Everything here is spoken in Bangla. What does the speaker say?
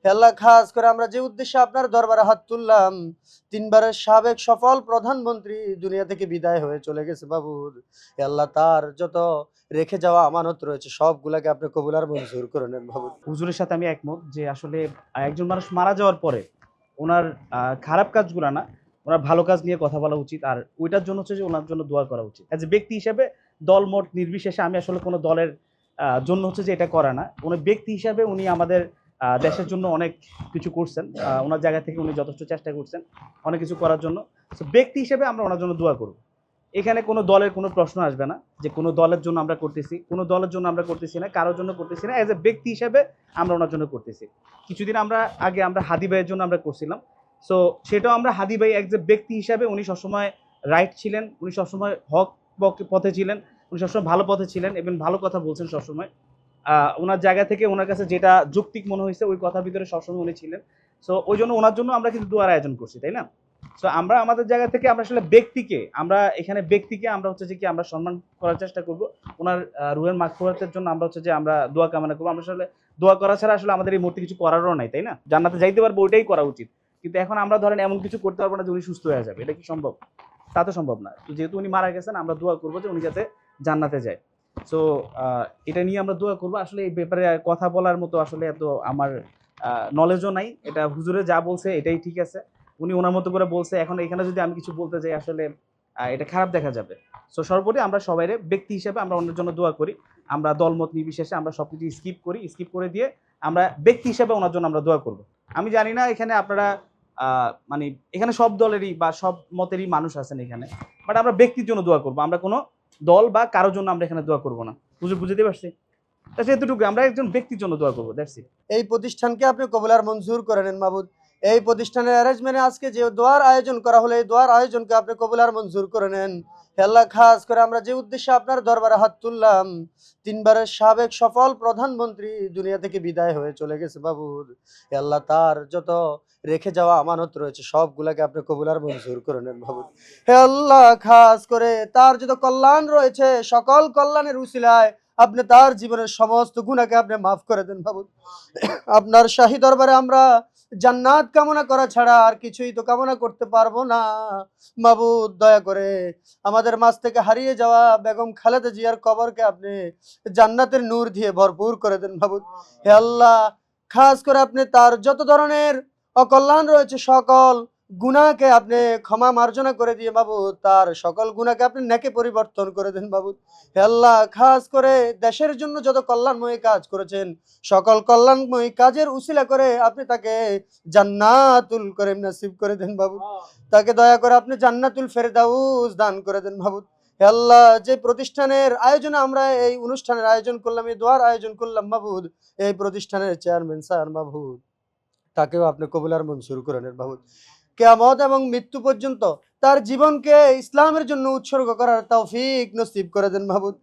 হে আল্লাহ, খাস করে আমরা যে উদ্দেশ্যে আপনার দরবারে হাত তুললাম, তিনবারের সাবেক সফল প্রধানমন্ত্রী দুনিয়া থেকে বিদায় হয়ে চলে গেছে বাবুর। হে আল্লাহ, তার যত রেখে যাওয়া আমানত রয়েছে সবগুলাকে আপনি কবুল আর মঞ্জুর করে নেন বাবুর। হুজুরের সাথে আমি একমত যে আসলে একজন মানুষ মারা যাওয়ার পরে ওনার খারাপ কাজগুলো না, ওনার ভালো কাজ নিয়ে কথা বলা উচিত। আর ওইটার জন্য হচ্ছে যে ওনার জন্য দোয়া করা উচিত। অ্যাজ এ ব্যক্তি হিসেবে দল মত নির্বিশেষে আমি আসলে কোনো দলের জন্য হচ্ছে যে এটা করা না। উনি ব্যক্তি হিসাবে উনি আমাদের দেশের জন্য অনেক কিছু করছেন। ওনার জায়গা থেকে উনি যথেষ্ট চেষ্টা করছেন অনেক কিছু করার জন্য। তো ব্যক্তি হিসেবে আমরা ওনার জন্য দোয়া করব। এখানে কোনো দলের কোনো প্রশ্ন আসবে না যে কোনো দলের জন্য আমরা করতেছি, কোনো দলের জন্য আমরা করতেছি না, কারোর জন্য করতেছি না। অ্যাজ এ ব্যক্তি হিসেবে আমরা ওনার জন্য করতেছি। কিছুদিন আগে আমরা হাদি ভাইয়ের জন্য আমরা করছিলাম। সো সেটাও আমরা হাদি ভাই এক যে ব্যক্তি হিসাবে উনি সবসময় রাইট ছিলেন, উনি সবসময় হক পথে ছিলেন, উনি সবসময় ভালো পথে ছিলেন এবং ভালো কথা বলছেন সবসময়। ওনার জায়গা থেকে ওনার কাছে যেটা যৌক্তিক মনে হয়েছে ওই কথার ভিতরে সবসময় উনি ছিলেন। সো ওই জন্য ওনার জন্য আমরা কিন্তু দোয়ার আয়োজন করছি, তাই না? সো আমরা আমাদের জায়গা থেকে আমরা আসলে ব্যক্তিকে আমরা হচ্ছে যে কি আমরা সম্মান করার চেষ্টা করব। ওনার রুহের মাগফিরাতের জন্য আমরা হচ্ছে যে আমরা দোয়া কামনা করবো। আমরা আসলে দোয়া করা ছাড়া আসলে আমাদের এই মুহূর্তে কিছু করারও নাই, তাই না? জান্নাতে যাইতে পারবো, ওইটাই করা উচিত। কিন্তু এখন আমরা ধরেন এমন কিছু করতে পারবো না যে উনি সুস্থ হয়ে যাবে, এটা কি সম্ভব? তা তো সম্ভব না। তো যেহেতু উনি মারা গেছেন, আমরা দোয়া করবো যে উনি যাতে জান্নাতে যায়। সো এটা নিয়ে আমরা দোয়া করবো। আসলে এই ব্যাপারে কথা বলার মতো আসলে এত আমার নলেজও নাই। এটা হুজুরে যা বলছে এটাই ঠিক আছে, উনি ওনার মতো করে বলছে। এখন এখানে যদি আমি কিছু বলতে যাই আসলে এটা খারাপ দেখা যাবে। সো সর্বোপরি আমরা সবাই ব্যক্তি হিসেবে আমরা অন্যের জন্য দোয়া করি। আমরা দলমত নির্বিশেষে আমরা সবকিছু স্কিপ করে দিয়ে আমরা ব্যক্তি হিসেবে ওনার জন্য আমরা দোয়া করব। আমি জানি না এখানে আপনারা মানে এখানে সব দলেরই বা সব মতেরই মানুষ আছেন এখানে, বাট আমরা ব্যক্তির জন্য দোয়া করব। আমরা কোনো দল বা কারোর জন্য আমরা এখানে দোয়া করব না। বুঝতে পারছি? এতটুকু, আমরা একজন ব্যক্তির জন্য দোয়া করবো, দ্যাটস ইট। এই প্রতিষ্ঠানকে আপনি কবুল আর মঞ্জুর করে নেন মাবুদ। এই প্রতিষ্ঠানের অ্যারেঞ্জমেন্টে আজকে যে দোয়ার আয়োজন করা হলো, এই দোয়ার আয়োজনকে আপনি কবুল আর মঞ্জুর করে নেন। হে আল্লাহ, খাস করে আমরা যে উদ্দেশ্যে আপনার দরবারে হাত তুললাম, তিনবারের সাবেক সফল প্রধানমন্ত্রী দুনিয়া থেকে বিদায় হয়ে চলে গেছে বাবুর। হে আল্লাহ, তার যত রেখে যাওয়া আমানত রয়েছে সবগুলাকে আপনি কবুল আর মঞ্জুর করে নেন বাবুর। হে আল্লাহ, খাস করে তার যত কল্যাণ রয়েছে সকল কল্যাণের উসিলায় আপনি তার জীবনের সমস্ত গুনাহকে আপনি মাফ করে দেন বাবু। আপনার শাহী দরবারে আমরা জান্নাত কামনা করা ছাড়া আর কিছুই তো কামনা করতে পারবো না মাবুদ। দয়া করে আমাদের মাঝ থেকে হারিয়ে যাওয়া বেগম খালেদা জিয়ার কবরকে আপনি জান্নাতের নূর দিয়ে ভরপুর করে দেন মাবুদ। হে আল্লাহ, খাস করে আপনি তার যত ধরনের অকল্যাণ রয়েছে সকল গুনাহকে আপনি ক্ষমা মার্জনা করে দিয়ে বাবুদ, তার সকল গুনাহকে আপনি নেকে পরিবর্তন করে দেন বাবুদ। হে আল্লাহ, খাস করে দেশের জন্য যত কল্যাণময়ী কাজ করেছেন সকল কল্যাণময়ী কাজের উসিলা করে আপনি তাকে জান্নাতুল করিম নসিব করে দেন বাবু। তাকে দয়া করে আপনি জান্নাতুল ফেরদাউস দান করে দেন বাবু। হে আল্লাহ, যে প্রতিষ্ঠানের আয়োজনে আমরা এই অনুষ্ঠানের আয়োজন করলাম, এই দোয়ার আয়োজন করলাম মাবুদ, এই প্রতিষ্ঠানের চেয়ারম্যান স্যার মাবুদ, তাকেও আপনি কবুল আর মঞ্জুর করে নেন মাবুদ। কিয়ামত এবং মৃত্যু পর্যন্ত তার জীবনকে ইসলামের জন্য উৎসর্গ করার তৌফিক নসিব করে দেন মাবুদ।